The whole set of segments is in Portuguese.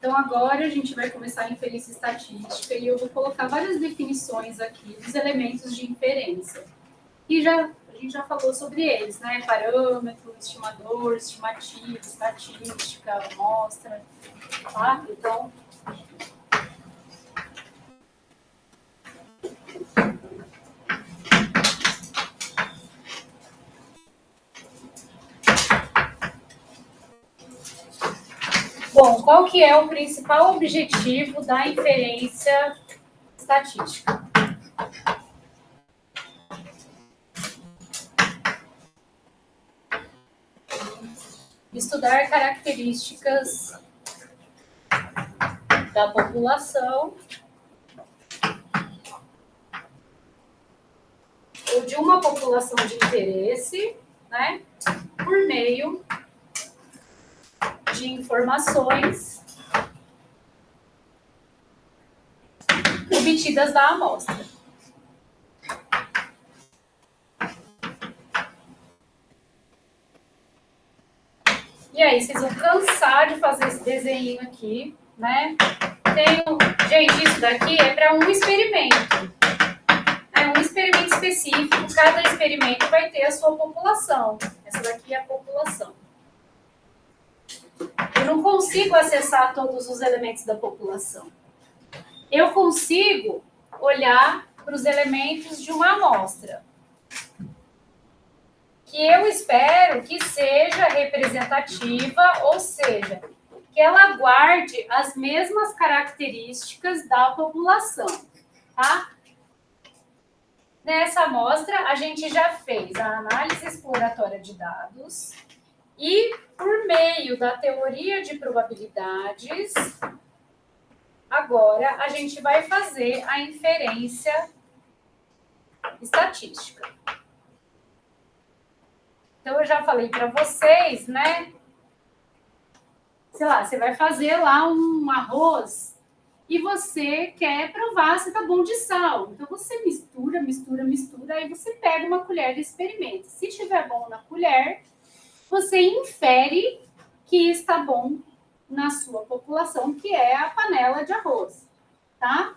Então, agora a gente vai começar a inferência estatística e eu vou colocar várias definições aqui dos elementos de inferência. E a gente já falou sobre eles, né? Parâmetro, estimador, estimativa, estatística, amostra, tá? Então, bom, qual que é o principal objetivo da inferência estatística? Estudar características da população ou de uma população de interesse, né, por meio de informações obtidas da amostra. E aí, vocês vão cansar de fazer esse desenho aqui, né? Gente, isso daqui é para um experimento. É um experimento específico, cada experimento vai ter a sua população. Essa daqui é a população. Eu não consigo acessar todos os elementos da população. Eu consigo olhar para os elementos de uma amostra, que eu espero que seja representativa, ou seja, que ela guarde as mesmas características da população, tá? Nessa amostra, a gente já fez a análise exploratória de dados e, por meio da teoria de probabilidades, agora a gente vai fazer a inferência estatística. Então, eu já falei para vocês, né? Sei lá, você vai fazer lá um arroz e você quer provar se tá bom de sal. Então, você mistura, aí você pega uma colher e experimenta. Se estiver bom na colher, você infere que está bom na sua população, que é a panela de arroz, tá?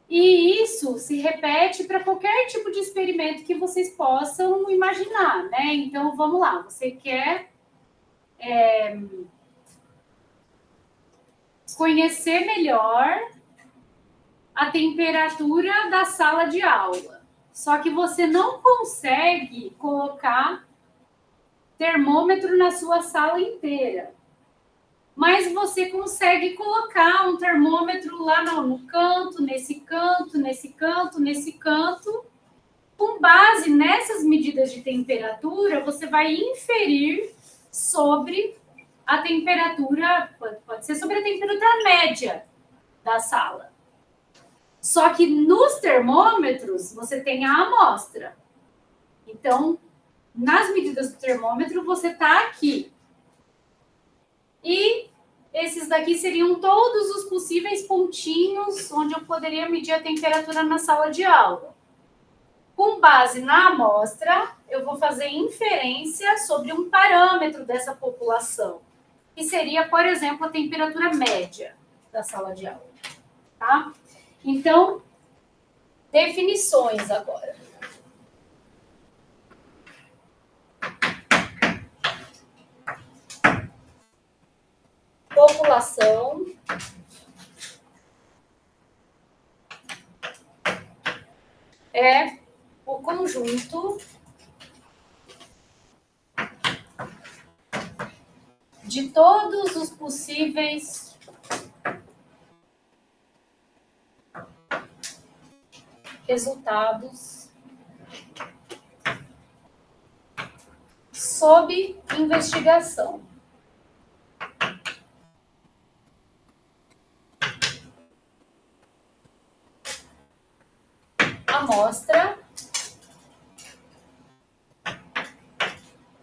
E isso se repete para qualquer tipo de experimento que vocês possam imaginar, né? Então, vamos lá. Você quer conhecer melhor a temperatura da sala de aula. Só que você não consegue colocar termômetro na sua sala inteira. Mas você consegue colocar um termômetro lá no canto, nesse canto, nesse canto, nesse canto. Com base nessas medidas de temperatura, você vai inferir sobre a temperatura, pode ser sobre a temperatura média da sala. Só que nos termômetros, você tem a amostra. Então, nas medidas do termômetro, você está aqui. E esses daqui seriam todos os possíveis pontinhos onde eu poderia medir a temperatura na sala de aula. Com base na amostra, eu vou fazer inferência sobre um parâmetro dessa população, que seria, por exemplo, a temperatura média da sala de aula. Tá? Então, definições agora. População é o conjunto de todos os possíveis resultados sob investigação. Amostra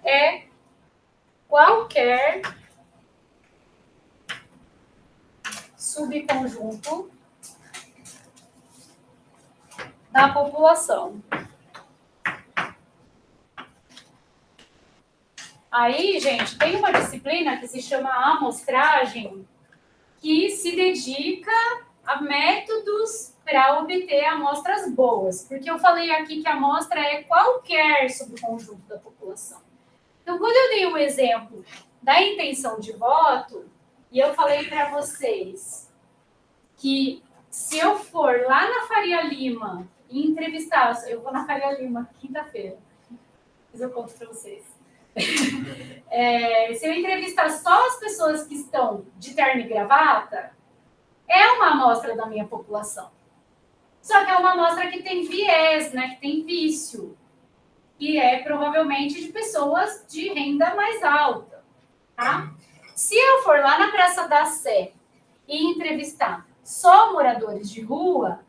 é qualquer subconjunto da população. Aí, gente, tem uma disciplina que se chama amostragem, que se dedica a métodos para obter amostras boas, porque eu falei aqui que a amostra é qualquer subconjunto da população. Então, quando eu dei o exemplo da intenção de voto, e eu falei para vocês que se eu for lá na Faria Lima e entrevistar, eu vou na Faria Lima quinta-feira, mas eu conto para vocês. Se eu entrevistar só as pessoas que estão de terno e gravata, é uma amostra da minha população. Só que é uma amostra que tem viés, né, que tem vício, que é provavelmente de pessoas de renda mais alta. Tá? Se eu for lá na Praça da Sé e entrevistar só moradores de rua,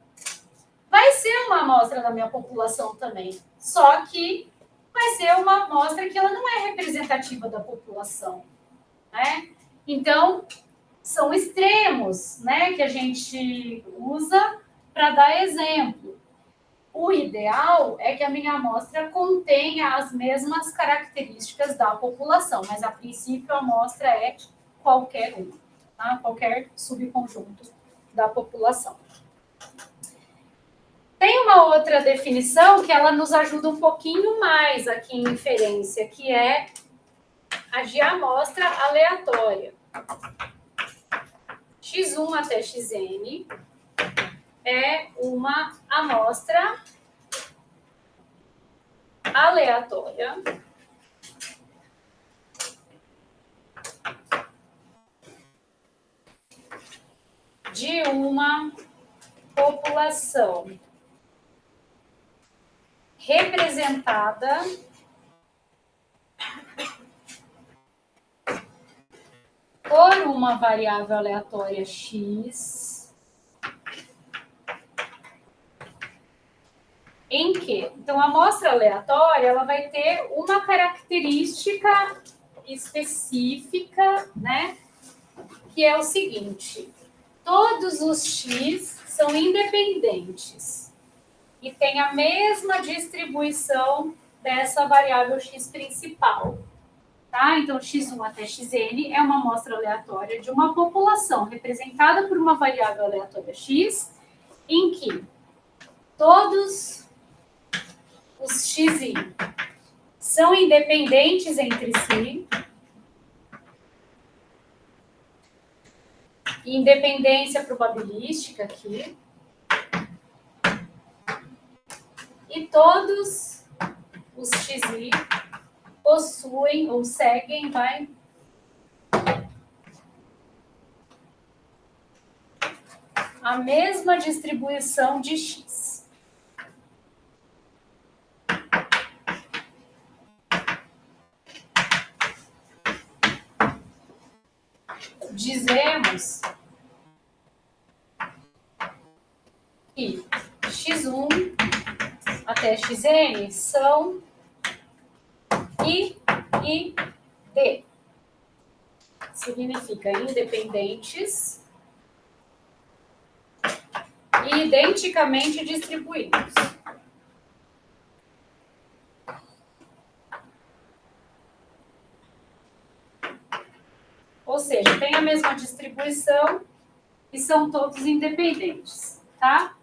vai ser uma amostra da minha população também. Só que vai ser uma amostra que ela não é representativa da população. Né? Então, são extremos, né, que a gente usa para dar exemplo. O ideal é que a minha amostra contenha as mesmas características da população, mas a princípio a amostra é qualquer um, tá? Qualquer subconjunto da população. Tem uma outra definição que ela nos ajuda um pouquinho mais aqui em inferência, que é a de amostra aleatória. X1 até Xn é uma amostra aleatória de uma população representada por uma variável aleatória x, em que? Então, a amostra aleatória ela vai ter uma característica específica, né? Que é o seguinte: todos os x são independentes e têm a mesma distribuição dessa variável x principal. Tá? Então, x1 até xn é uma amostra aleatória de uma população representada por uma variável aleatória x, em que todos os xi são independentes entre si. Independência probabilística aqui. E todos os xi possuem ou seguem, a mesma distribuição de x. Dizemos que x1 até xn são I e D. Significa independentes e identicamente distribuídos. Ou seja, tem a mesma distribuição e são todos independentes, tá?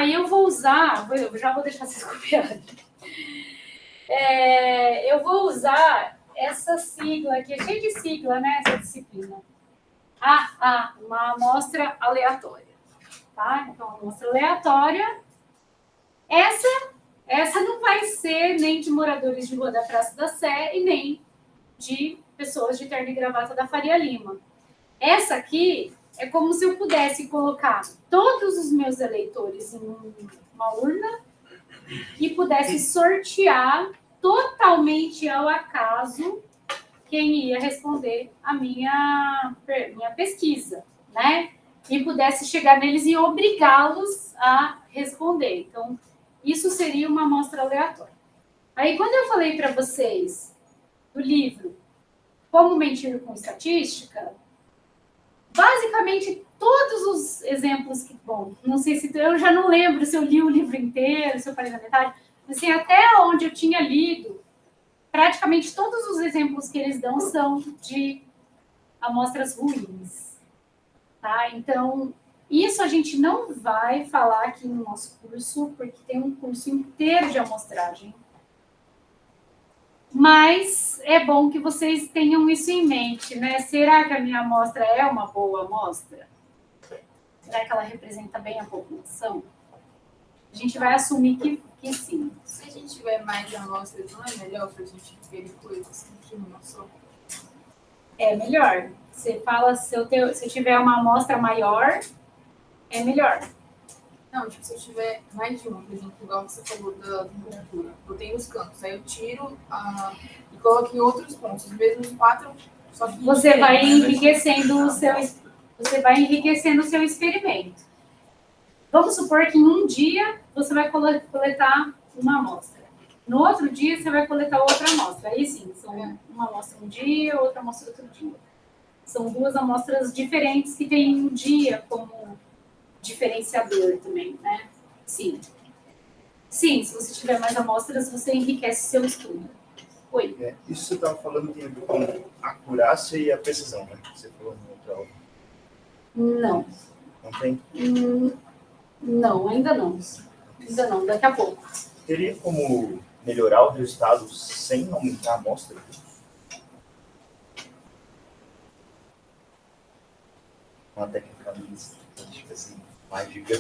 E eu vou usar, eu já vou deixar vocês copiarem. Eu vou usar essa sigla aqui, é cheia de sigla, né, essa disciplina. Uma amostra aleatória. Tá? Então, amostra aleatória. Essa não vai ser nem de moradores de rua da Praça da Sé e nem de pessoas de terno e gravata da Faria Lima. Essa aqui é como se eu pudesse colocar todos os meus eleitores em uma urna e pudesse sortear totalmente ao acaso quem ia responder a minha pesquisa, né? E pudesse chegar neles e obrigá-los a responder. Então, isso seria uma amostra aleatória. Aí, quando eu falei para vocês do livro Como Mentir com Estatística, basicamente todos os exemplos que, bom, não sei se eu já não lembro se eu li o livro inteiro, se eu parei na metade, mas assim, até onde eu tinha lido, praticamente todos os exemplos que eles dão são de amostras ruins, Tá? Então, isso a gente não vai falar aqui no nosso curso, porque tem um curso inteiro de amostragem. Mas é bom que vocês tenham isso em mente, né? Será que a minha amostra é uma boa amostra? Será que ela representa bem a população? A gente vai assumir que sim. Se a gente tiver mais amostras, não é melhor para a gente ver coisas que uma só? É melhor. Você fala, se eu tiver uma amostra maior, é melhor. Não, tipo, se eu tiver mais de uma, por exemplo, igual você falou da temperatura, eu tenho os campos, aí eu tiro e coloco em outros pontos, os mesmos 4, só que você vai enriquecendo o seu experimento. Vamos supor que em um dia você vai coletar uma amostra. No outro dia você vai coletar outra amostra. Aí sim, são uma amostra um dia, outra amostra outro dia. São duas amostras diferentes que têm um dia como diferenciador também, né? Sim. Sim, se você tiver mais amostras, você enriquece seu estudo. Oi. Isso você estava falando tem a ver com a acurácia e a precisão, né? Você falou no outro aula. Não. Não tem? Não, ainda não. Ainda não, daqui a pouco. Teria como melhorar o resultado sem aumentar a amostra? Uma técnica assim, mágica.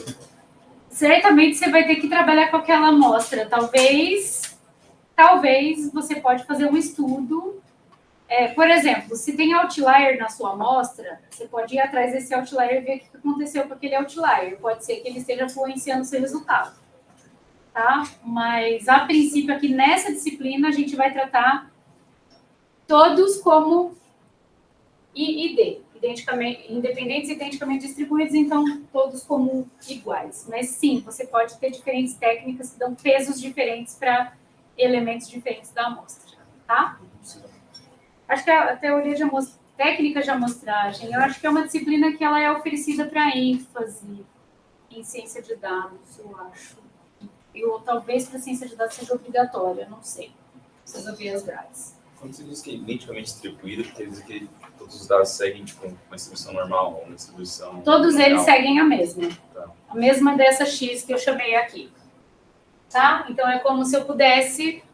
Certamente você vai ter que trabalhar com aquela amostra. Talvez você pode fazer um estudo. Por exemplo, se tem outlier na sua amostra, você pode ir atrás desse outlier e ver o que aconteceu com aquele outlier. Pode ser que ele esteja influenciando o seu resultado. Tá? Mas, a princípio, aqui nessa disciplina, a gente vai tratar todos como I e D, independentes e identicamente distribuídos, então todos como iguais. Mas sim, você pode ter diferentes técnicas que dão pesos diferentes para elementos diferentes da amostra, tá? Acho que a teoria de técnica de amostragem, eu acho que é uma disciplina que ela é oferecida para ênfase em ciência de dados, eu acho. Ou talvez para ciência de dados seja obrigatória, não sei. Precisa ver as grades. Quando você diz que é identicamente distribuído, quer dizer que todos os dados seguem tipo, uma distribuição normal, uma distribuição... Todos eles seguem a mesma. Tá. A mesma dessa X que eu chamei aqui. Tá? Então, é como se eu pudesse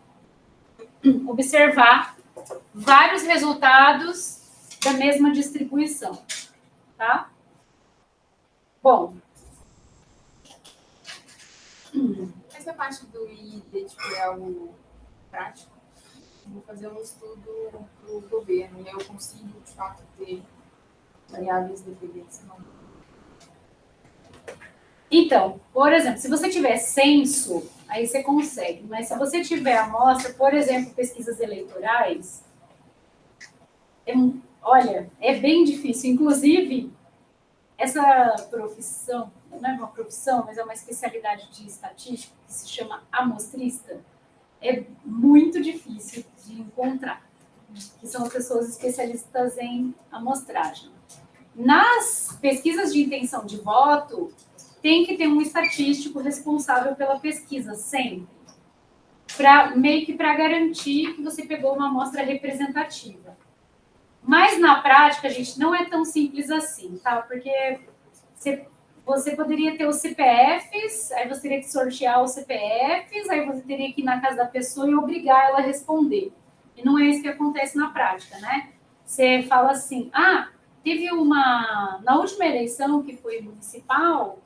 observar vários resultados da mesma distribuição. Tá? Bom. Essa parte do ID, tipo, é algo prático. Vou fazer um estudo para o governo e eu consigo, de fato, ter variáveis dependentes. Então, por exemplo, se você tiver censo, aí você consegue. Mas se você tiver amostra, por exemplo, pesquisas eleitorais, olha, é bem difícil. Inclusive, essa profissão, não é uma profissão, mas é uma especialidade de estatística que se chama amostrista, é muito difícil de encontrar, que são pessoas especialistas em amostragem. Nas pesquisas de intenção de voto, tem que ter um estatístico responsável pela pesquisa, sempre. Meio que para garantir que você pegou uma amostra representativa. Mas, na prática, gente, não é tão simples assim, tá? Porque você poderia ter os CPFs, aí você teria que sortear os CPFs, aí você teria que ir na casa da pessoa e obrigar ela a responder. E não é isso que acontece na prática, né? Você fala assim, teve na última eleição, que foi municipal,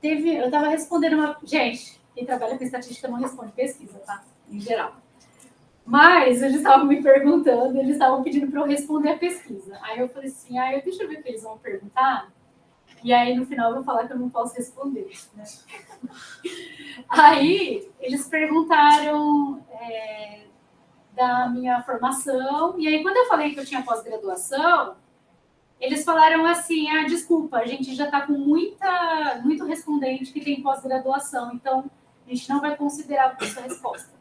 eu estava respondendo Gente, quem trabalha com estatística não responde pesquisa, tá? Em geral. Mas eles estavam me perguntando, eles estavam pedindo para eu responder a pesquisa. Aí eu falei assim, deixa eu ver o que eles vão perguntar. E aí, no final, eu vou falar que eu não posso responder. Né? Aí, eles perguntaram da minha formação. E aí, quando eu falei que eu tinha pós-graduação, eles falaram assim, desculpa, a gente já está com muito respondente que tem pós-graduação, então a gente não vai considerar a sua resposta.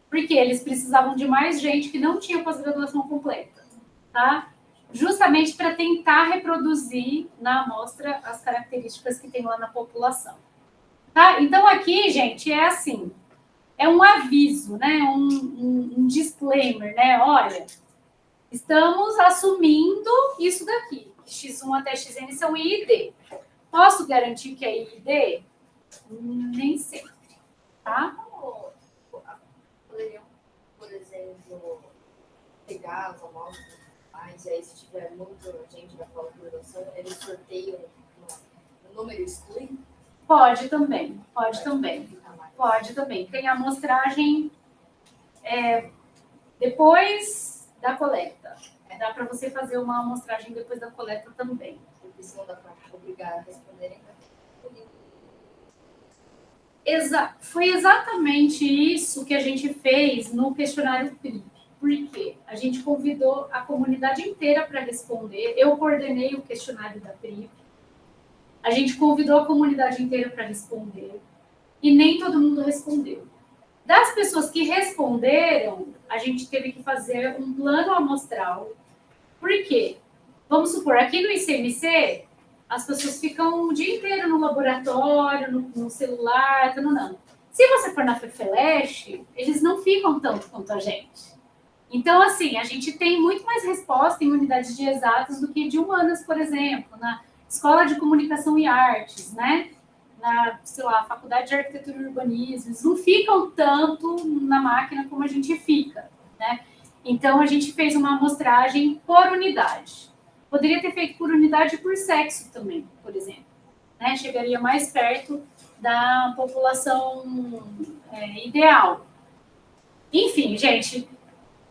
Porque eles precisavam de mais gente que não tinha pós-graduação completa, tá? Justamente para tentar reproduzir na amostra as características que tem lá na população. Tá? Então, aqui, gente, é assim, é um aviso, né? Um disclaimer, né? Olha, Estamos assumindo isso daqui. X1 até Xn são I e D. Posso garantir que é I e D? Nem sempre, tá? Poderiam, por exemplo, pegar as amostras, mas aí se tiver muita gente da colaboração, eles sorteiam no número exclui? Pode também, pode também. Pode também. Tem a amostragem depois da coleta. Dá para você fazer uma amostragem depois da coleta também. Porque senão dá para obrigar a responderem. Foi exatamente isso que a gente fez no questionário PRIP. Por quê? A gente convidou a comunidade inteira para responder. Eu coordenei o questionário da PRIP. A gente convidou a comunidade inteira para responder. E nem todo mundo respondeu. Das pessoas que responderam, a gente teve que fazer um plano amostral. Por quê? Vamos supor, aqui no ICMC, as pessoas ficam o dia inteiro no laboratório, no celular, não. Se você for na FEFELESH, eles não ficam tanto quanto a gente. Então, assim, a gente tem muito mais resposta em unidades de exatas do que de humanas, por exemplo, na Escola de Comunicação e Artes, né? Na, sei lá, Faculdade de Arquitetura e Urbanismo, eles não ficam tanto na máquina como a gente fica, né? Então, a gente fez uma amostragem por unidade. Poderia ter feito por unidade e por sexo também, por exemplo. Né? Chegaria mais perto da população ideal. Enfim, gente,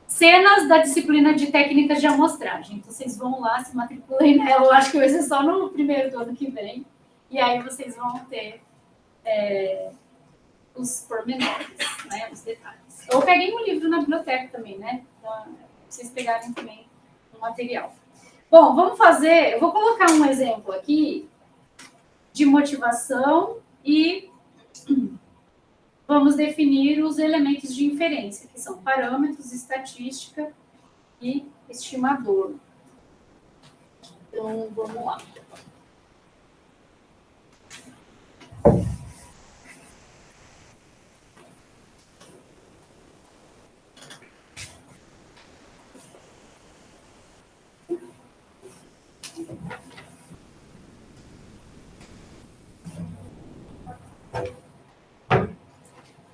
cenas da disciplina de técnicas de amostragem. Então, vocês vão lá, se matriculem nela, eu acho que vai ser só no primeiro do ano que vem. E aí vocês vão ter os pormenores, né, os detalhes. Ou peguem um livro na biblioteca também, né? Pra vocês pegarem também o material. Bom, vamos fazer... Eu vou colocar um exemplo aqui de motivação e vamos definir os elementos de inferência, que são parâmetros, estatística e estimador. Então, vamos lá.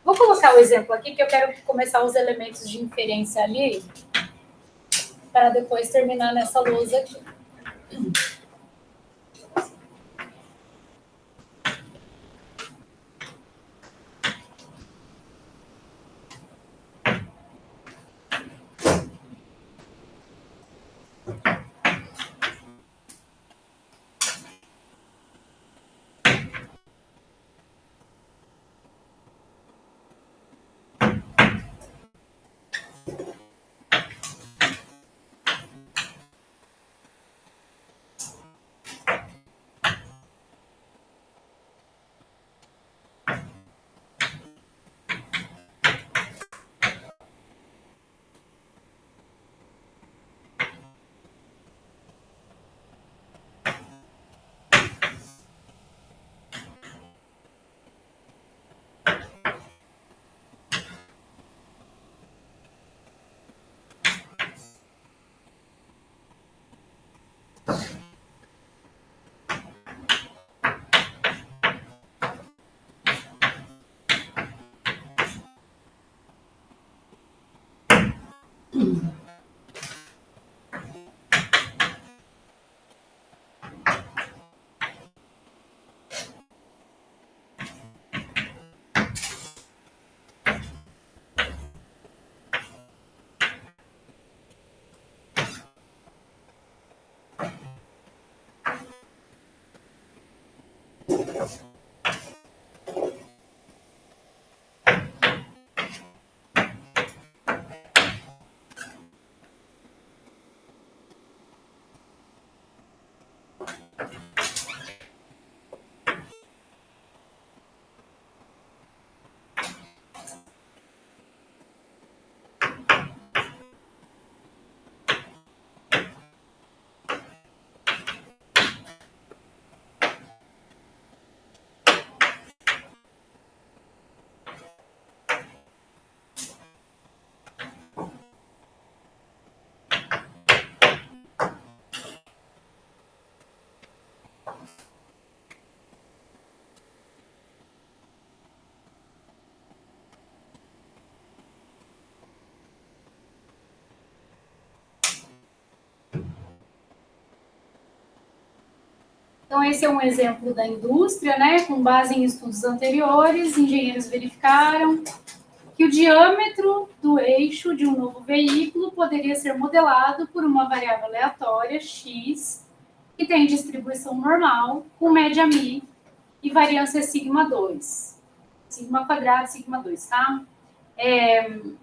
Vou colocar o exemplo aqui, que eu quero começar os elementos de inferência ali, para depois terminar nessa lousa aqui. Então, esse é um exemplo da indústria, né? Com base em estudos anteriores, engenheiros verificaram que o diâmetro do eixo de um novo veículo poderia ser modelado por uma variável aleatória, x, que tem distribuição normal, com média μ e variância sigma 2. Sigma quadrado, sigma 2, tá? Em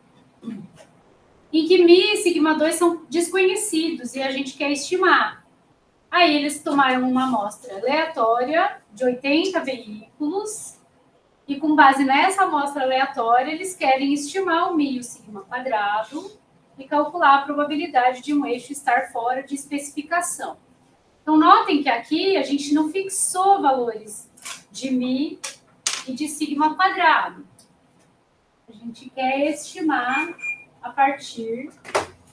que μ e sigma 2 são desconhecidos e a gente quer estimar. Aí eles tomaram uma amostra aleatória de 80 veículos e com base nessa amostra aleatória eles querem estimar o μ e o sigma quadrado e calcular a probabilidade de um eixo estar fora de especificação. Então notem que aqui a gente não fixou valores de μ e de sigma quadrado. A gente quer estimar a partir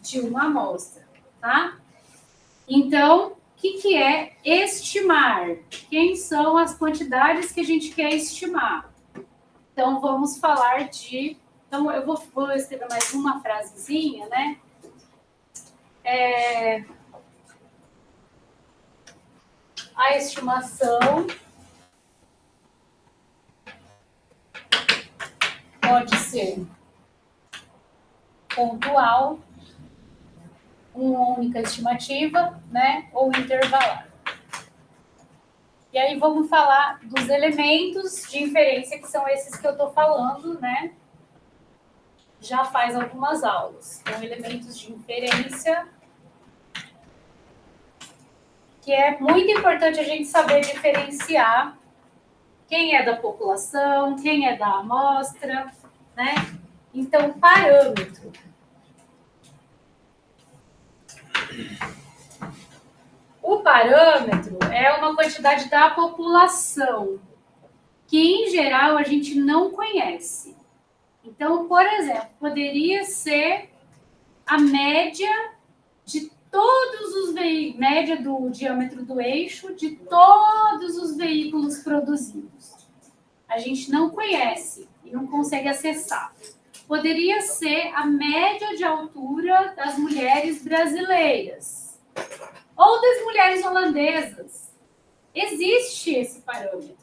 de uma amostra, tá? Então, o que é estimar? Quem são as quantidades que a gente quer estimar? Então, vamos falar de... Então, eu vou escrever mais uma frasezinha, né? A estimação pode ser pontual, uma única estimativa, né, ou intervalar. E aí vamos falar dos elementos de inferência, que são esses que eu estou falando, né? Já faz algumas aulas. Então, elementos de inferência, que é muito importante a gente saber diferenciar quem é da população, quem é da amostra, né? Então, parâmetro. O parâmetro é uma quantidade da população que, em geral, a gente não conhece. Então, por exemplo, poderia ser a média de todos os veículos, média do diâmetro do eixo de todos os veículos produzidos. A gente não conhece e não consegue acessar. Poderia ser a média de altura das mulheres brasileiras ou das mulheres holandesas. Existe esse parâmetro.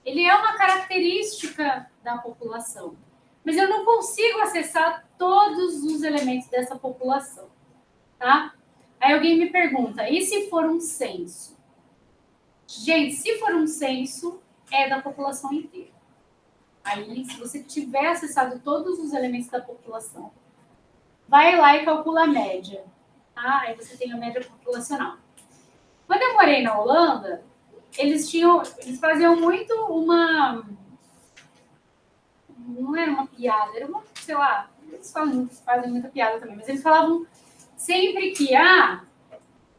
Ele é uma característica da população, mas eu não consigo acessar todos os elementos dessa população, tá? Aí alguém me pergunta, e se for um censo? Gente, se for um censo, é da população inteira. Aí, se você tiver acessado todos os elementos da população, vai lá e calcula a média. Tá? Aí você tem a média populacional. Quando eu morei na Holanda, eles faziam muito uma... Não era uma piada, era uma, sei lá, eles fazem muita piada também, mas eles falavam sempre que,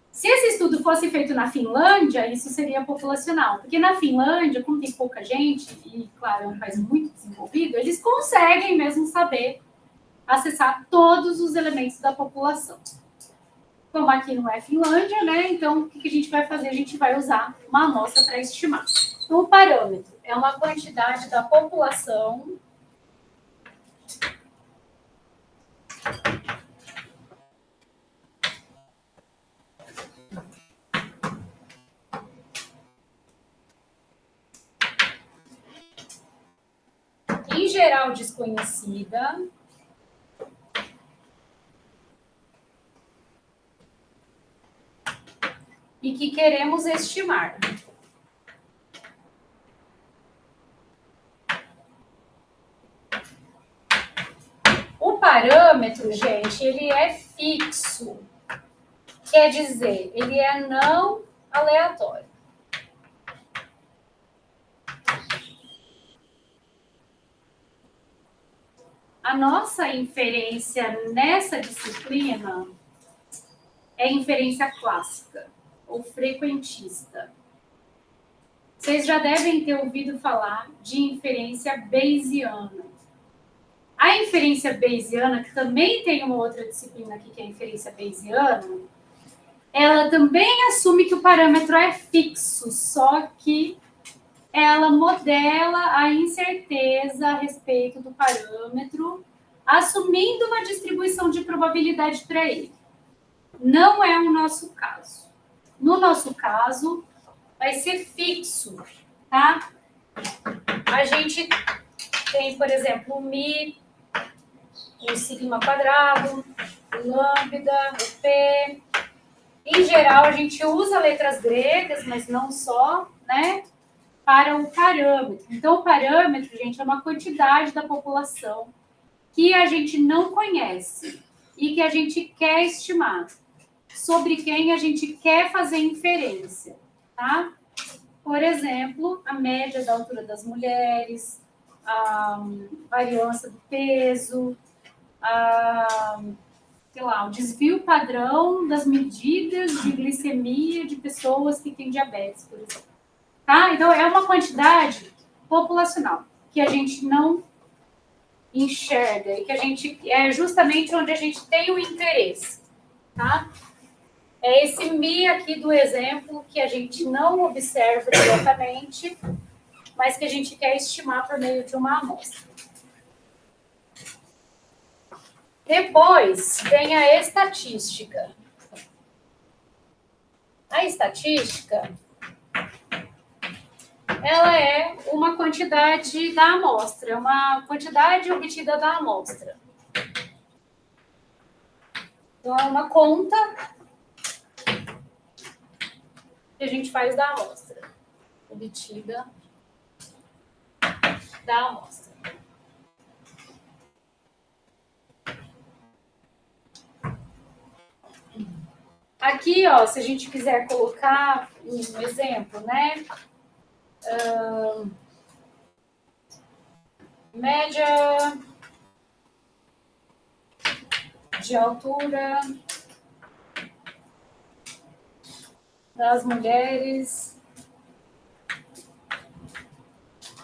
se esse estudo fosse feito na Finlândia, isso seria populacional. Porque na Finlândia, como tem pouca gente, e, claro, é um país muito desenvolvido, eles conseguem mesmo saber acessar todos os elementos da população. Como aqui não é Finlândia, né? Então, o que a gente vai fazer? A gente vai usar uma amostra para estimar. Então, o parâmetro é uma quantidade da população em geral desconhecida, e que queremos estimar. O parâmetro, gente, ele é fixo. Quer dizer, ele é não aleatório. A nossa inferência nessa disciplina é inferência clássica ou frequentista. Vocês já devem ter ouvido falar de inferência bayesiana. A inferência bayesiana, que também tem uma outra disciplina aqui, que é a inferência bayesiana, ela também assume que o parâmetro é fixo, só que ela modela a incerteza a respeito do parâmetro, assumindo uma distribuição de probabilidade para ele. Não é o nosso caso. No nosso caso, vai ser fixo, tá? A gente tem, por exemplo, o Mi, o sigma quadrado, o lambda, o P. Em geral, a gente usa letras gregas, mas não só, né? Para o parâmetro. Então, o parâmetro, gente, é uma quantidade da população que a gente não conhece e que a gente quer estimar, sobre quem a gente quer fazer inferência, tá? Por exemplo, a média da altura das mulheres, a variância do peso, sei lá, o desvio padrão das medidas de glicemia de pessoas que têm diabetes, por exemplo. Tá? Então, é uma quantidade populacional que a gente não enxerga e que a gente é justamente onde a gente tem o interesse, tá? É esse Mi aqui do exemplo que a gente não observa diretamente, mas que a gente quer estimar por meio de uma amostra. Depois vem a estatística. A estatística, ela é uma quantidade da amostra, uma quantidade obtida da amostra. Então, é uma conta que a gente faz da amostra, obtida da amostra. Aqui, ó, se a gente quiser colocar um exemplo, né? Média de altura das mulheres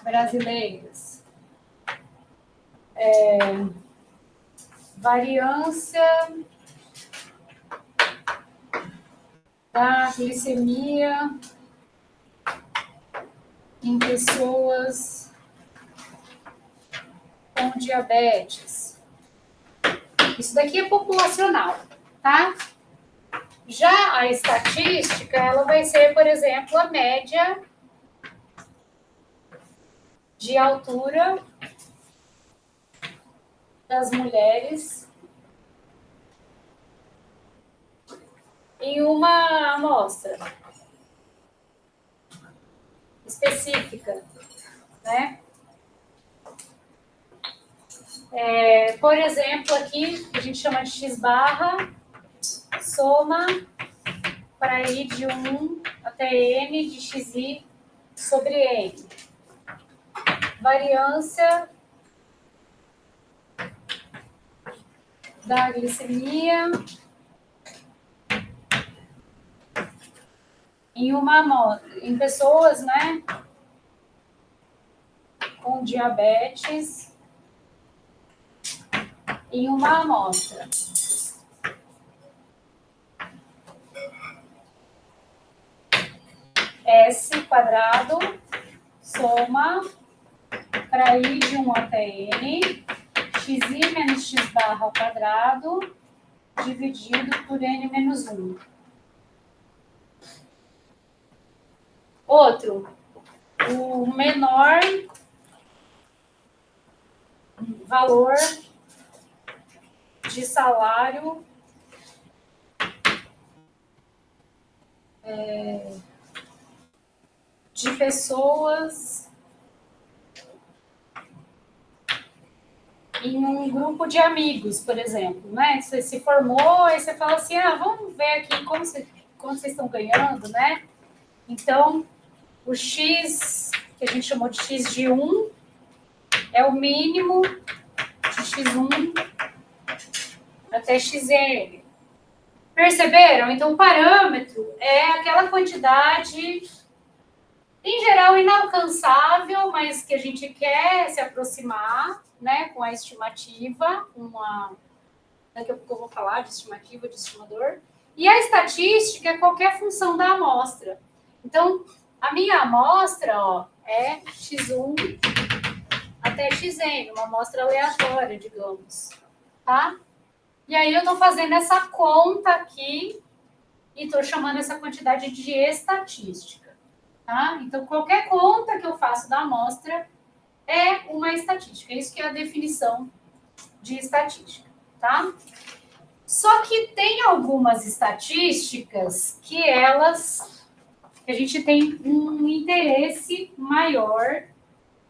brasileiras. Variância da glicemia em pessoas com diabetes. Isso daqui é populacional, tá? Já a estatística, ela vai ser, por exemplo, a média de altura das mulheres em uma amostra específica, né? Por exemplo, aqui a gente chama de x barra, soma para i de 1 até n de xi sobre n. Variância da glicemia em pessoas, né, com diabetes em uma amostra. S quadrado, soma para i de 1 até n, xi menos x barra ao quadrado, dividido por n menos 1. Outro, o menor valor de salário de pessoas em um grupo de amigos, por exemplo, né? Você se formou e você fala assim, vamos ver aqui como vocês estão ganhando, né? Então, o X, que a gente chamou de X de 1, é o mínimo de X1 até Xn. Perceberam? Então, o parâmetro é aquela quantidade, em geral, inalcançável, mas que a gente quer se aproximar, né, com a estimativa, daqui a pouco eu vou falar de estimativa, de estimador. E a estatística é qualquer função da amostra. Então, a minha amostra, ó, é X1 até Xn, uma amostra aleatória, digamos, tá? E aí eu estou fazendo essa conta aqui e estou chamando essa quantidade de estatística. Tá? Então, qualquer conta que eu faço da amostra é uma estatística. Isso que é a definição de estatística, tá? Só que tem algumas estatísticas que a gente tem um interesse maior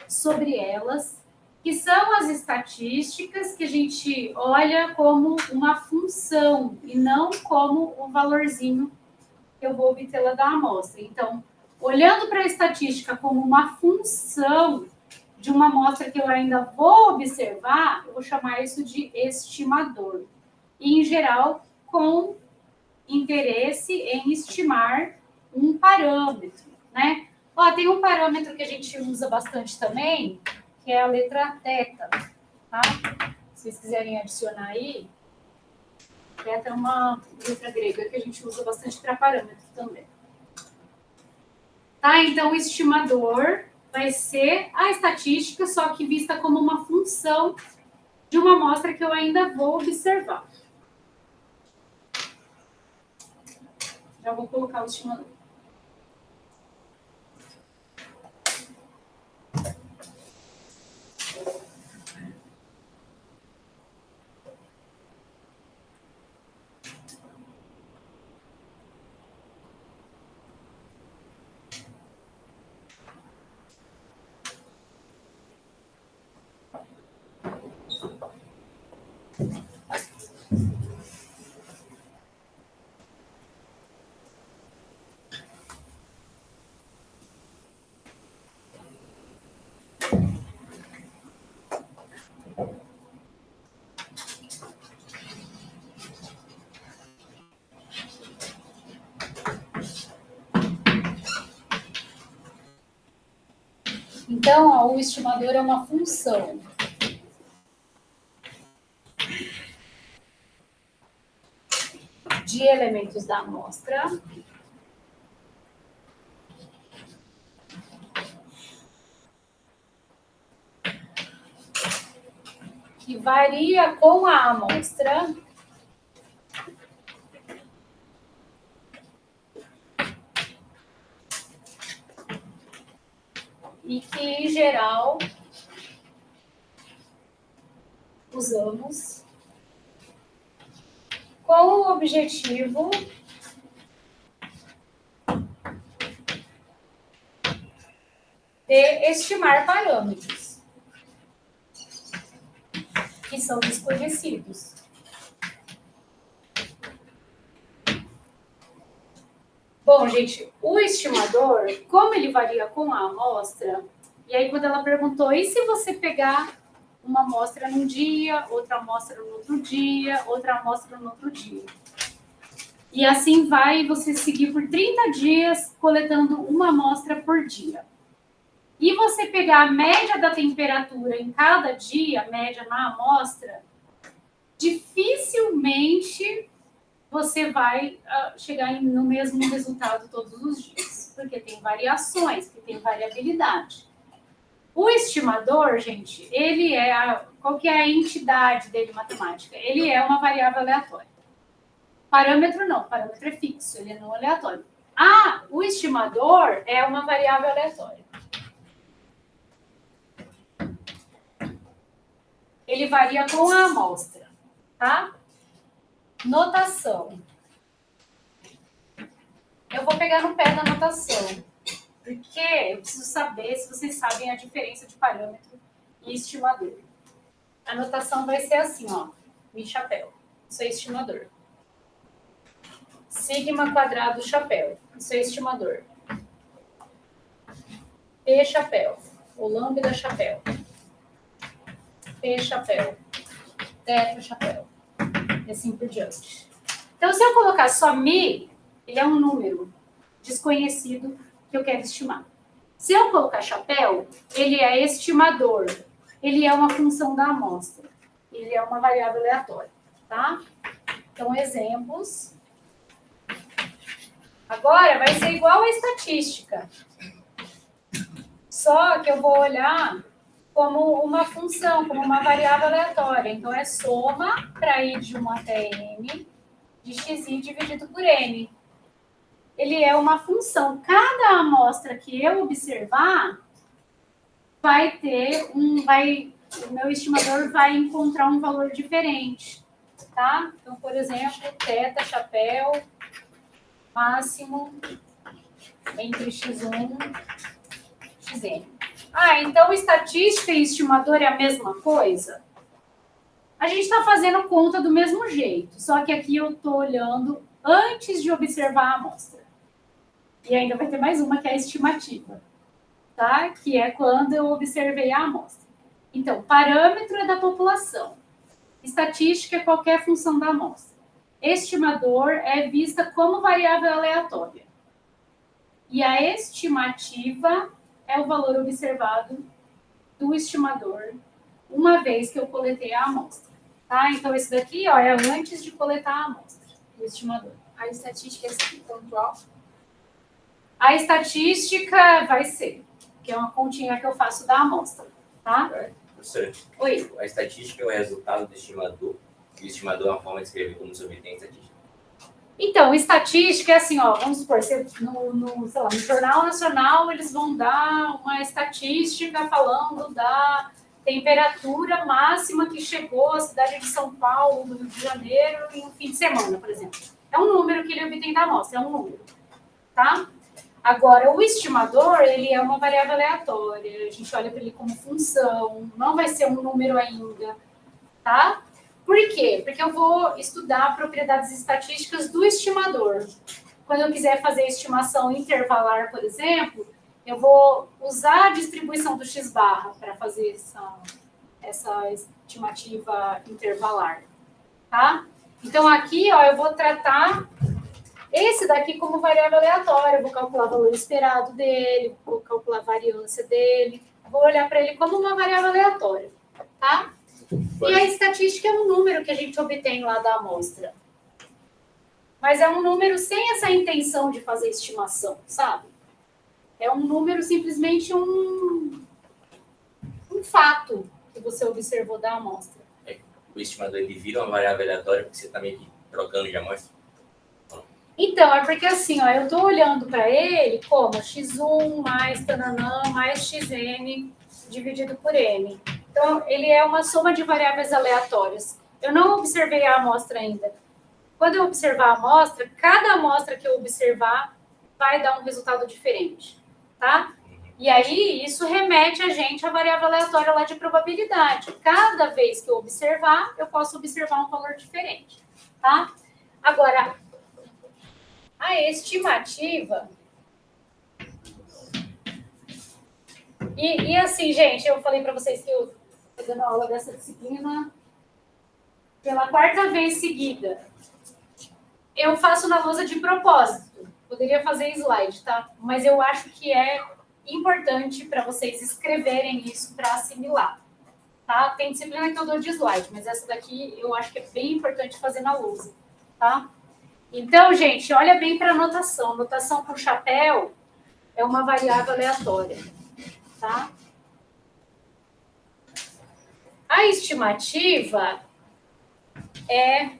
sobre elas, que são as estatísticas que a gente olha como uma função e não como o valorzinho que eu vou obter lá da amostra. Então, olhando para a estatística como uma função de uma amostra que eu ainda vou observar, eu vou chamar isso de estimador. E, em geral, com interesse em estimar um parâmetro, né? Ó, tem um parâmetro que a gente usa bastante também, que é a letra θ, tá? Se vocês quiserem adicionar aí, θ é uma letra grega que a gente usa bastante para parâmetro também. Tá? Então, o estimador vai ser a estatística, só que vista como uma função de uma amostra que eu ainda vou observar. Já vou colocar o estimador. Então, ó, o estimador é uma função de elementos da amostra que varia com a amostra e que, em geral, usamos com o objetivo de estimar parâmetros que são desconhecidos. Bom, gente, o estimador, como ele varia com a amostra, e aí quando ela perguntou, e se você pegar uma amostra num dia, outra amostra no outro dia, outra amostra no outro dia? E assim vai você seguir por 30 dias coletando uma amostra por dia. E você pegar a média da temperatura em cada dia, a média na amostra, dificilmente você vai chegar no mesmo resultado todos os dias, porque tem variações, porque tem variabilidade. O estimador, gente, ele é qual que é a entidade dele matemática? Ele é uma variável aleatória. Parâmetro não, parâmetro é fixo, ele é não aleatório. O estimador é uma variável aleatória. Ele varia com a amostra, tá? Notação. Eu vou pegar no pé da notação, porque eu preciso saber se vocês sabem a diferença de parâmetro e estimador. A notação vai ser assim, ó, mi chapéu, isso é estimador. Sigma quadrado chapéu, isso é estimador. P chapéu, ou lambda chapéu. P chapéu, tetra chapéu, e assim por diante. Então, se eu colocar só mi, ele é um número desconhecido que eu quero estimar. Se eu colocar chapéu, ele é estimador. Ele é uma função da amostra. Ele é uma variável aleatória, tá? Então, exemplos. Agora, vai ser igual a estatística. Só que eu vou olhar como uma função, como uma variável aleatória. Então, é soma para ir de 1 até n de xi dividido por n. ele é uma função. Cada amostra que eu observar vai ter o meu estimador vai encontrar um valor diferente, tá? Então, por exemplo, θ, chapéu, máximo entre x1 e xn. Então estatística e estimador é a mesma coisa? A gente está fazendo conta do mesmo jeito, só que aqui eu estou olhando antes de observar a amostra. E ainda vai ter mais uma, que é a estimativa, tá? Que é quando eu observei a amostra. Então, parâmetro é da população. Estatística é qualquer função da amostra. Estimador é vista como variável aleatória. E a estimativa é o valor observado do estimador uma vez que eu coletei a amostra. Tá? Então, esse daqui é antes de coletar a amostra, o estimador. A estatística é sempre pontual? A estatística vai ser, que é uma continha que eu faço da amostra. Tá? Professora, Oi. a estatística é o resultado do estimador, e o estimador é uma forma de escrever como se obtém a estatística. Então, estatística é assim, vamos supor, no Jornal Nacional, eles vão dar uma estatística falando da temperatura máxima que chegou à cidade de São Paulo, do Rio de Janeiro, em um fim de semana, por exemplo. É um número que ele obtém da amostra, é um número, tá? Agora, o estimador, ele é uma variável aleatória, a gente olha para ele como função, não vai ser um número ainda, tá? Por quê? Porque eu vou estudar propriedades estatísticas do estimador. Quando eu quiser fazer estimação intervalar, por exemplo, eu vou usar a distribuição do x-barra para fazer essa estimativa intervalar, tá? Então, aqui, eu vou tratar esse daqui como variável aleatória, eu vou calcular o valor esperado dele, vou calcular a variância dele, vou olhar para ele como uma variável aleatória, tá? E a estatística é um número que a gente obtém lá da amostra. Mas é um número sem essa intenção de fazer estimação, sabe? É um número simplesmente um fato que você observou da amostra. O estimador ele vira uma variável aleatória porque você está meio que trocando de amostra? Então, é porque assim, eu estou olhando para ele como x1 mais tananã mais xn dividido por n. Então, ele é uma soma de variáveis aleatórias. Eu não observei a amostra ainda. Quando eu observar a amostra, cada amostra que eu observar vai dar um resultado diferente, tá? E aí, isso remete a gente à variável aleatória lá de probabilidade. Cada vez que eu observar, eu posso observar um valor diferente, tá? Agora, a estimativa... E assim, gente, eu falei para vocês que eu estou dando aula dessa disciplina pela 4ª vez seguida. Eu faço na lousa de propósito. Poderia fazer slide, tá? Mas eu acho que é importante para vocês escreverem isso para assimilar, tá? Tem disciplina que eu dou de slide, mas essa daqui eu acho que é bem importante fazer na lousa, tá? Então, gente, olha bem para a notação. Notação com chapéu é uma variável aleatória, tá? A estimativa é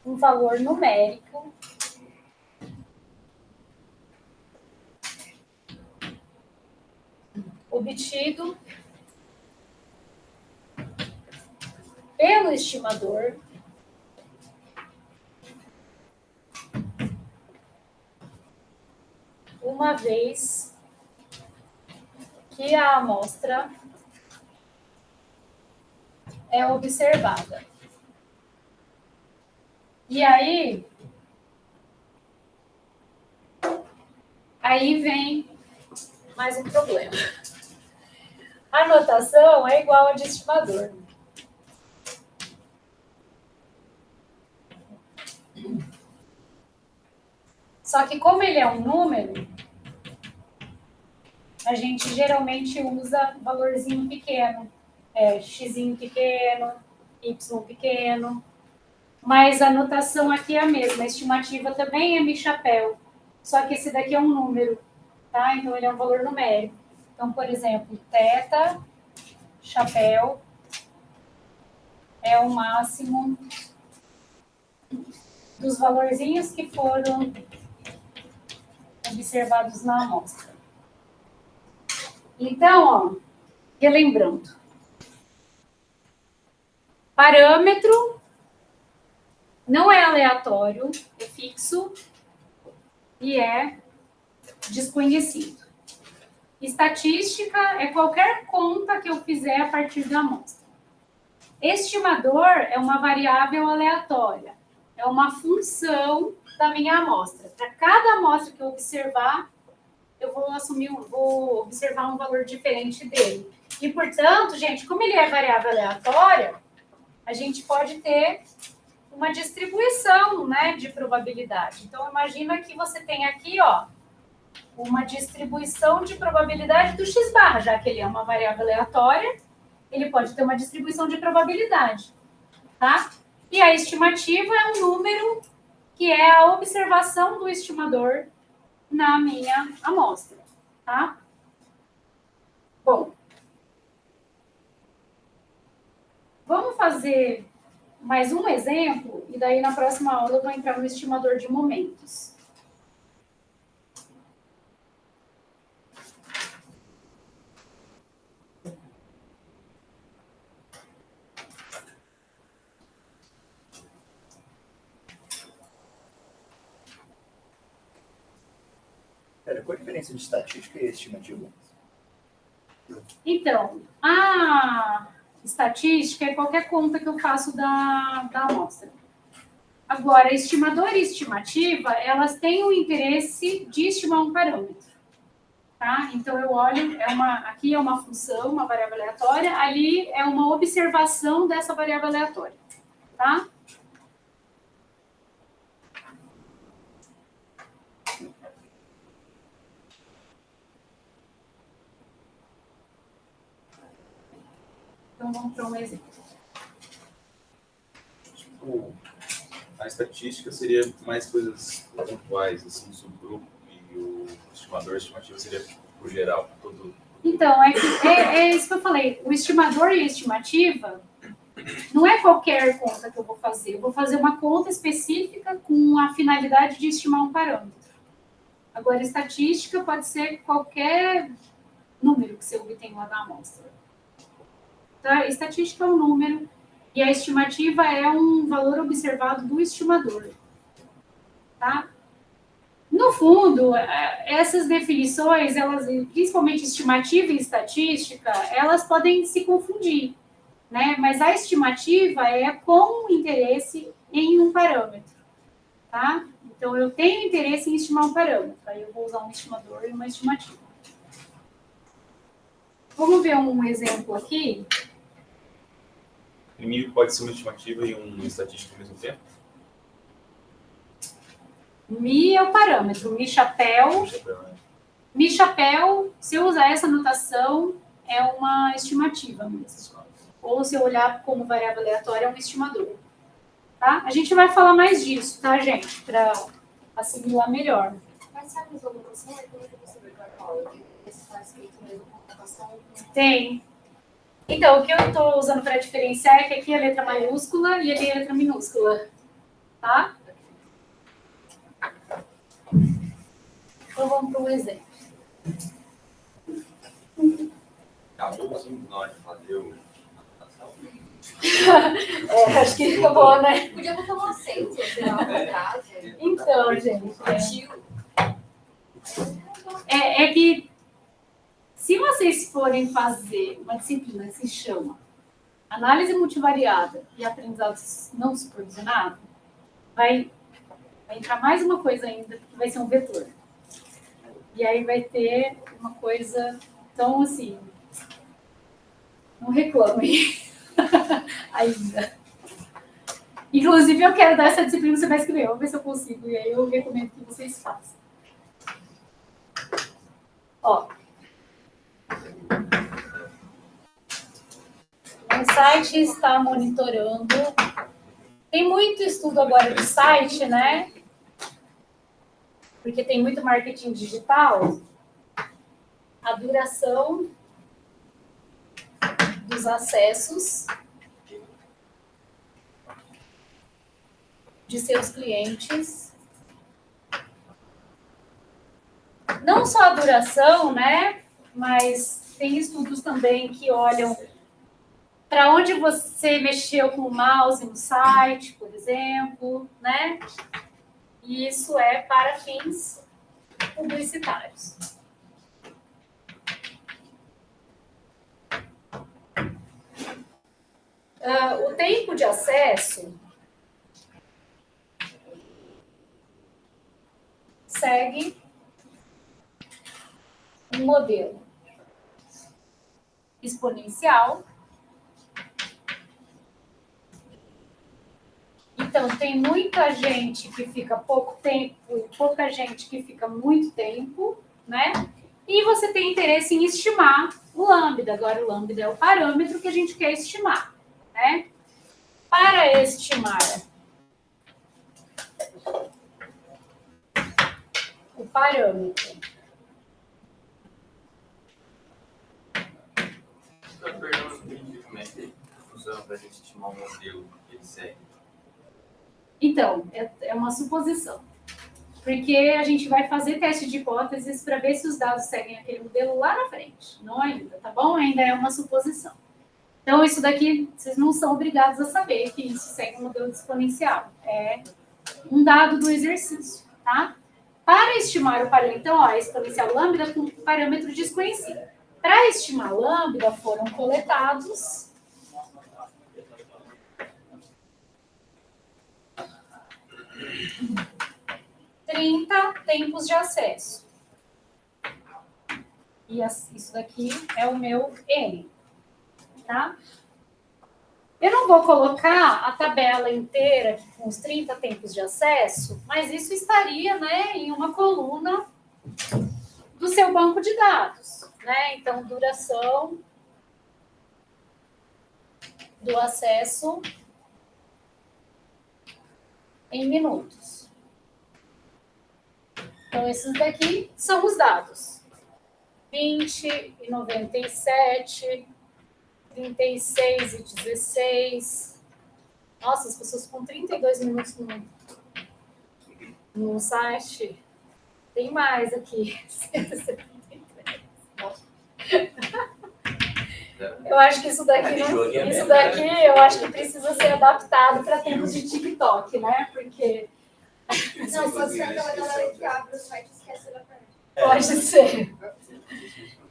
um valor numérico obtido pelo estimador uma vez que a amostra é observada. E aí vem mais um problema. A notação é igual a de estimador. Só que como ele é um número, a gente geralmente usa valorzinho pequeno, xzinho pequeno, y pequeno, mas a notação aqui é a mesma, a estimativa também é mi-chapéu, só que esse daqui é um número, tá? Então ele é um valor numérico. Então, por exemplo, θ, chapéu, é o máximo dos valorzinhos que foram observados na amostra. Então, ó, relembrando. Parâmetro não é aleatório, é fixo e é desconhecido. Estatística é qualquer conta que eu fizer a partir da amostra. Estimador é uma variável aleatória, é uma função da minha amostra. Para cada amostra que eu observar, eu vou observar um valor diferente dele. E, portanto, gente, como ele é variável aleatória, a gente pode ter uma distribuição, né, de probabilidade. Então, imagina que você tem aqui, ó, uma distribuição de probabilidade do x barra, já que ele é uma variável aleatória, ele pode ter uma distribuição de probabilidade, tá? E a estimativa é um número que é a observação do estimador na minha amostra, tá? Bom, vamos fazer mais um exemplo, e daí na próxima aula eu vou entrar no estimador de momentos. Pera, qual a diferença de estatística e estimativa? Então, a estatística é qualquer conta que eu faço da amostra. Agora, estimador e estimativa, elas têm o interesse de estimar um parâmetro. Tá? Então, eu olho, aqui é uma função, uma variável aleatória, ali é uma observação dessa variável aleatória. Tá? Então, vamos para um exemplo. Tipo, a estatística seria mais coisas pontuais, assim, um subgrupo, e o estimador, a estimativa seria o geral, todo. Então, é isso que eu falei. O estimador e a estimativa não é qualquer conta que eu vou fazer. Eu vou fazer uma conta específica com a finalidade de estimar um parâmetro. Agora, estatística pode ser qualquer número que você obtém lá na amostra. Então, a estatística é um número e a estimativa é um valor observado do estimador. Tá? No fundo, essas definições, elas, principalmente estimativa e estatística, elas podem se confundir, né? Mas a estimativa é com interesse em um parâmetro, tá? Então, eu tenho interesse em estimar um parâmetro, aí eu vou usar um estimador e uma estimativa. Vamos ver um exemplo aqui. Inimigo pode ser uma estimativa e uma estatística ao mesmo tempo? Mi é o parâmetro, mi chapéu. Mi chapéu, se eu usar essa notação, é uma estimativa mesmo. Ou se eu olhar como variável aleatória, é um estimador. Tá? A gente vai falar mais disso, tá, gente? Para assimilar melhor. Mas sabe os alunos, como é que você vê para qual? Esse está escrito mesmo com notação? Tem. Então, o que eu estou usando para diferenciar é que aqui é a letra maiúscula e ali é a letra minúscula. Tá? Então, vamos para um exemplo. Acabou assim, na hora de fazer o. Acho que ficou bom, né? Podia botar um acento, sei lá, no caso. Então, gente. Tio. É que se vocês forem fazer uma disciplina que se chama Análise Multivariada e Aprendizado Não Supervisionado, vai entrar mais uma coisa ainda, que vai ser um vetor. E aí vai ter uma coisa, então assim, não reclamem ainda. Inclusive, eu quero dar essa disciplina que você vai escrever, vou ver se eu consigo, e aí eu recomendo que vocês façam. Ó. O site está monitorando. Tem muito estudo agora de site, né? Porque tem muito marketing digital. A duração dos acessos de seus clientes não só a duração, né? Mas tem estudos também que olham para onde você mexeu com o mouse no site, por exemplo, né? E isso é para fins publicitários. O tempo de acesso segue um modelo exponencial. Então, tem muita gente que fica pouco tempo e pouca gente que fica muito tempo, né? E você tem interesse em estimar o lambda. Agora, o lambda é o parâmetro que a gente quer estimar, né? Para estimar o parâmetro. Como é que funciona para a gente estimar um modelo que ele segue? Então, é uma suposição. Porque a gente vai fazer teste de hipóteses para ver se os dados seguem aquele modelo lá na frente. Não ainda, tá bom? Ainda é uma suposição. Então, isso daqui, vocês não são obrigados a saber que isso segue um modelo exponencial. É um dado do exercício, tá? Para estimar o parâmetro, então, ó, exponencial lambda com parâmetro desconhecido. Para estimar lambda, foram coletados 30 tempos de acesso. E isso daqui é o meu N, tá? Eu não vou colocar a tabela inteira aqui com os 30 tempos de acesso, mas isso estaria, né, em uma coluna do seu banco de dados, né? Então, duração do acesso em minutos. Então, esses daqui são os dados. 20 e 97, 36 e 16. Nossa, as pessoas com 32 minutos no site. Tem mais aqui. 173. Eu acho que isso daqui, eu acho que precisa ser adaptado para tempos de TikTok, né? Porque Não, pode ser aquela galera que abre o site e esquece da parte. pode ser.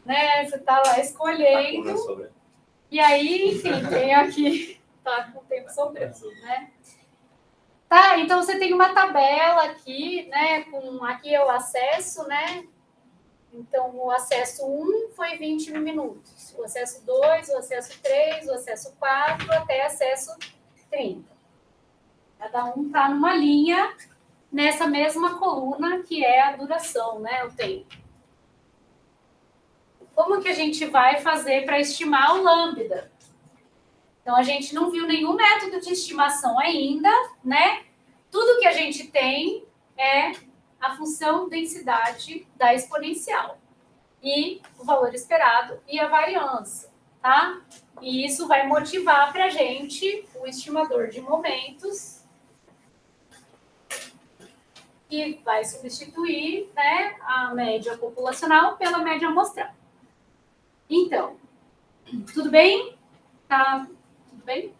Né? Você está lá escolhendo. E aí, enfim, tem aqui, tá com o tempo sobrando, né? Tá, então você tem uma tabela aqui, né? Com aqui é o acesso, né? Então, o acesso 1 foi 20 minutos. O acesso 2, o acesso 3, o acesso 4, até acesso 30. Cada um está numa linha nessa mesma coluna que é a duração, né? O tempo. Como que a gente vai fazer para estimar o lambda? Então, a gente não viu nenhum método de estimação ainda, né? Tudo que a gente tem é a função densidade da exponencial e o valor esperado e a variância, tá? E isso vai motivar para a gente o estimador de momentos que vai substituir, né, a média populacional pela média amostral. Então, tudo bem? Tá tudo bem?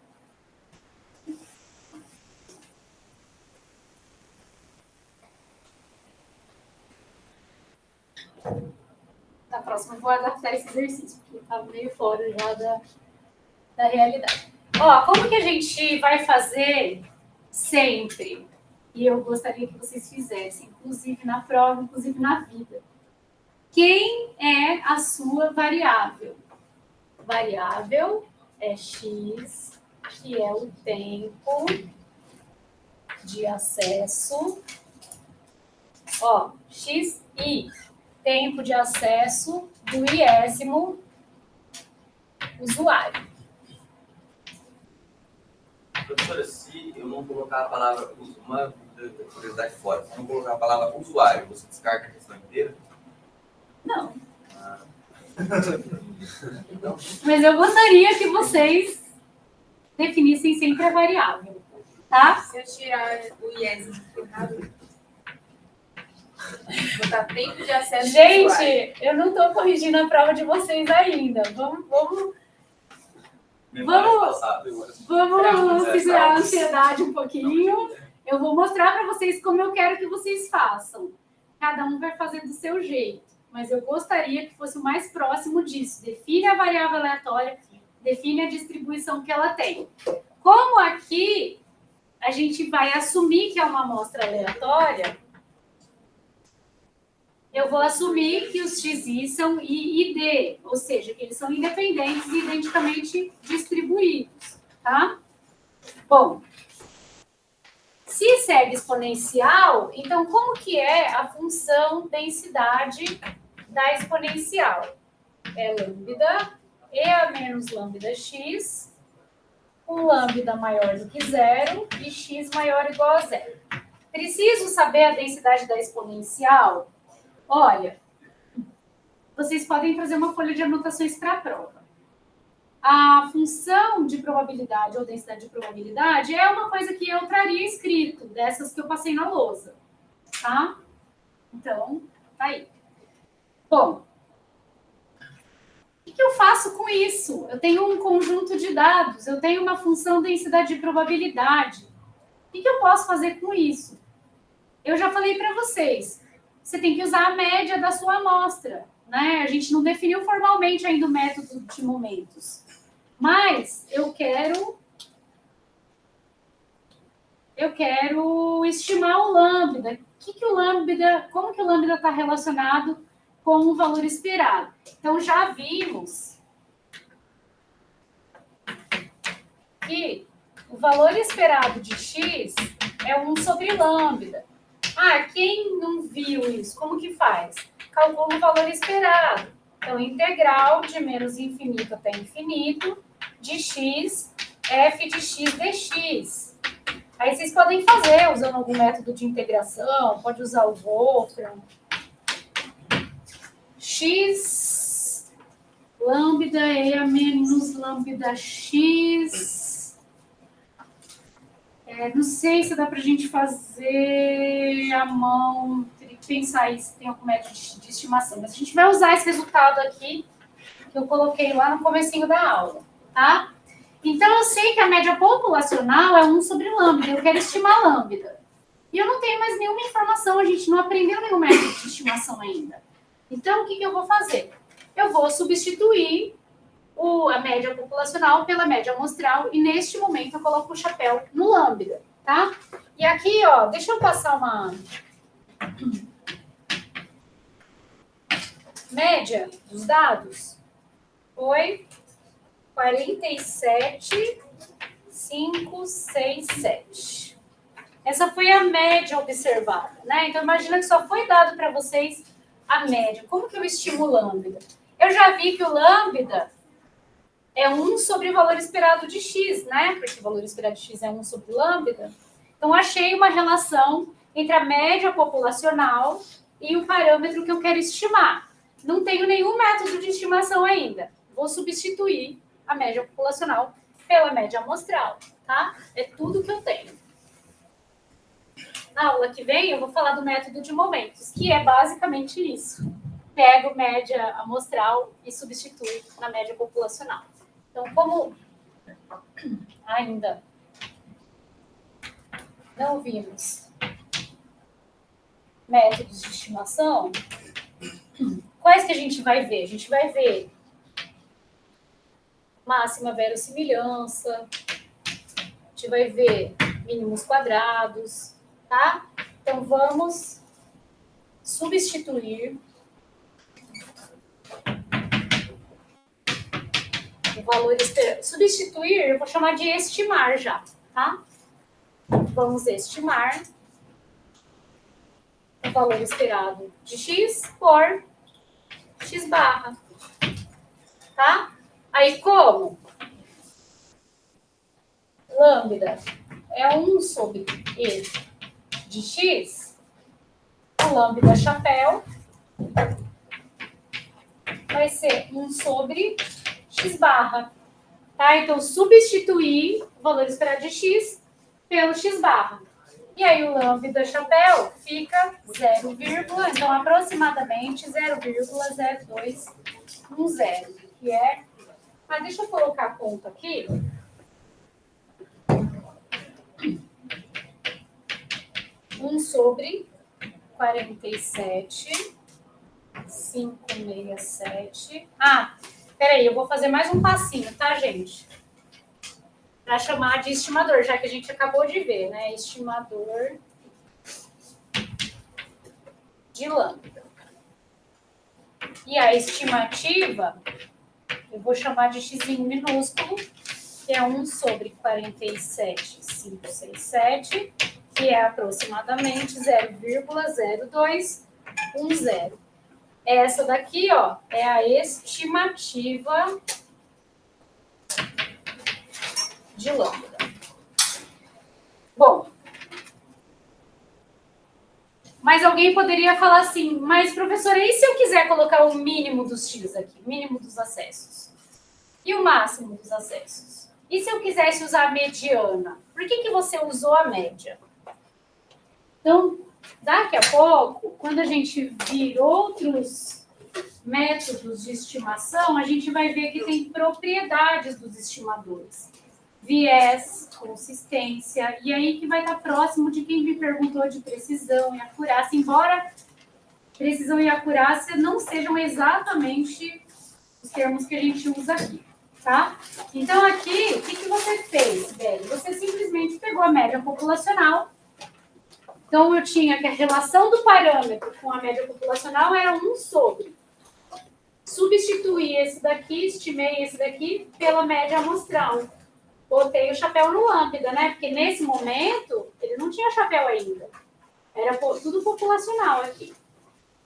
Na próxima eu vou adaptar esse exercício, porque está meio fora já da realidade. Ó, como que a gente vai fazer sempre? E eu gostaria que vocês fizessem, inclusive na prova, inclusive na vida. Quem é a sua variável? Variável é x, que é o tempo de acesso. Ó, xi, tempo de acesso do iésimo usuário. Professora, se eu não colocar a palavra, uma curiosidade fora, se eu não colocar a palavra usuário, você descarta a questão inteira? Não. Mas eu gostaria que vocês definissem sempre a variável, tá? Se eu tirar o IES errado, Botar tempo de acesso. do usuário. Gente, eu não estou corrigindo a prova de vocês ainda. Vamos segurar a ansiedade um pouquinho. Eu vou mostrar para vocês como eu quero que vocês façam. Cada um vai fazer do seu jeito. Mas eu gostaria que fosse o mais próximo disso. Define a variável aleatória, define a distribuição que ela tem. Como aqui a gente vai assumir que é uma amostra aleatória, eu vou assumir que os xi são I e D, ou seja, que eles são independentes e identicamente distribuídos, tá? Bom, se segue exponencial, então como que é a função densidade da exponencial? É lambda e menos lambda x, com lambda maior do que zero e x maior ou igual a zero. Preciso saber a densidade da exponencial? Olha, vocês podem fazer uma folha de anotações para a prova. A função de probabilidade ou densidade de probabilidade é uma coisa que eu traria escrito, dessas que eu passei na lousa, tá? Então, tá aí. Bom, o que eu faço com isso? Eu tenho um conjunto de dados, eu tenho uma função densidade de probabilidade. O que eu posso fazer com isso? Eu já falei para vocês, você tem que usar a média da sua amostra, né? A gente não definiu formalmente ainda o método de momentos. Mas eu quero estimar o lambda. Como que o lambda está relacionado com o valor esperado? Então, já vimos que o valor esperado de x é 1 sobre lambda. Ah, quem não viu isso, como que faz? Calcula o valor esperado. Então, integral de menos infinito até infinito de x, f de x dx. Aí vocês podem fazer usando algum método de integração, pode usar o Wolfram. X, lambda e a menos lambda x. Não sei se dá para a gente fazer à mão, teria que pensar aí se tem algum método de estimação, mas a gente vai usar esse resultado aqui que eu coloquei lá no comecinho da aula, tá? Então, eu sei que a média populacional é 1 sobre lambda, eu quero estimar lambda. E eu não tenho mais nenhuma informação, a gente não aprendeu nenhum método de estimação ainda. Então, o que eu vou fazer? Eu vou substituir a média populacional pela média amostral e neste momento eu coloco o chapéu no lambda, tá? E aqui, ó, deixa eu passar uma média dos dados. Foi 47,567. Essa foi a média observada, né? Então, imagina que só foi dado para vocês a média. Como que eu estimo o lambda? Eu já vi que o lambda é 1 sobre o valor esperado de x, né? Porque o valor esperado de x é 1 sobre lambda. Então, achei uma relação entre a média populacional e o parâmetro que eu quero estimar. Não tenho nenhum método de estimação ainda. Vou substituir a média populacional pela média amostral, tá? É tudo que eu tenho. Na aula que vem, eu vou falar do método de momentos, que é basicamente isso. Pego média amostral e substituo na média populacional. Então, como ainda não vimos métodos de estimação, quais que a gente vai ver? A gente vai ver máxima verossimilhança, a gente vai ver mínimos quadrados, tá? Então, vamos substituir o valor esperado. Substituir, eu vou chamar de estimar já, tá? Vamos estimar o valor esperado de x por x barra, tá? Aí, como? Lambda é 1 sobre e de x, o lambda chapéu vai ser 1 sobre x barra, tá? Então, substituir o valor esperado de x pelo x barra. E aí o lambda chapéu fica 0, então aproximadamente 0,0210, que é... Ah, deixa eu colocar a conta aqui. Sobre 47,567. Ah, peraí, eu vou fazer mais um passinho, tá, gente? Para chamar de estimador, já que a gente acabou de ver, né? Estimador de lambda. E a estimativa, eu vou chamar de x minúsculo, que é 1 sobre 47,567, que é aproximadamente 0,0210. Essa daqui, ó, é a estimativa de lambda. Bom, mas alguém poderia falar assim, mas professora, e se eu quiser colocar o mínimo dos x aqui, mínimo dos acessos? E o máximo dos acessos? E se eu quisesse usar a mediana? Por que você usou a média? Então, daqui a pouco, quando a gente vir outros métodos de estimação, a gente vai ver que tem propriedades dos estimadores. Viés, consistência, e aí que vai estar próximo de quem me perguntou de precisão e acurácia, embora precisão e acurácia não sejam exatamente os termos que a gente usa aqui, tá? Então, aqui, o que você fez, velho? Você simplesmente pegou a média populacional. Então, eu tinha que a relação do parâmetro com a média populacional era 1 sobre. Substituí esse daqui, estimei esse daqui pela média amostral. Botei o chapéu no lambda, né? Porque nesse momento, ele não tinha chapéu ainda. Era tudo populacional aqui.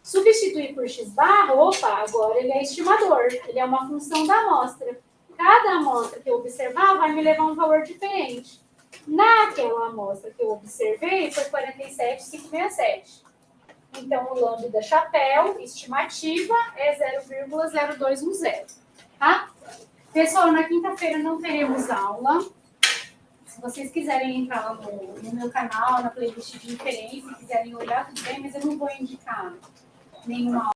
Substituir por x barra, opa, agora ele é estimador. Ele é uma função da amostra. Cada amostra que eu observar vai me levar um valor diferente. Naquela amostra que eu observei, foi 47,567. Então, o lambda chapéu, estimativa, é 0,0210. Tá? Pessoal, na quinta-feira não teremos aula. Se vocês quiserem entrar no meu canal, na playlist de inferência, quiserem olhar, tudo bem, mas eu não vou indicar nenhuma aula.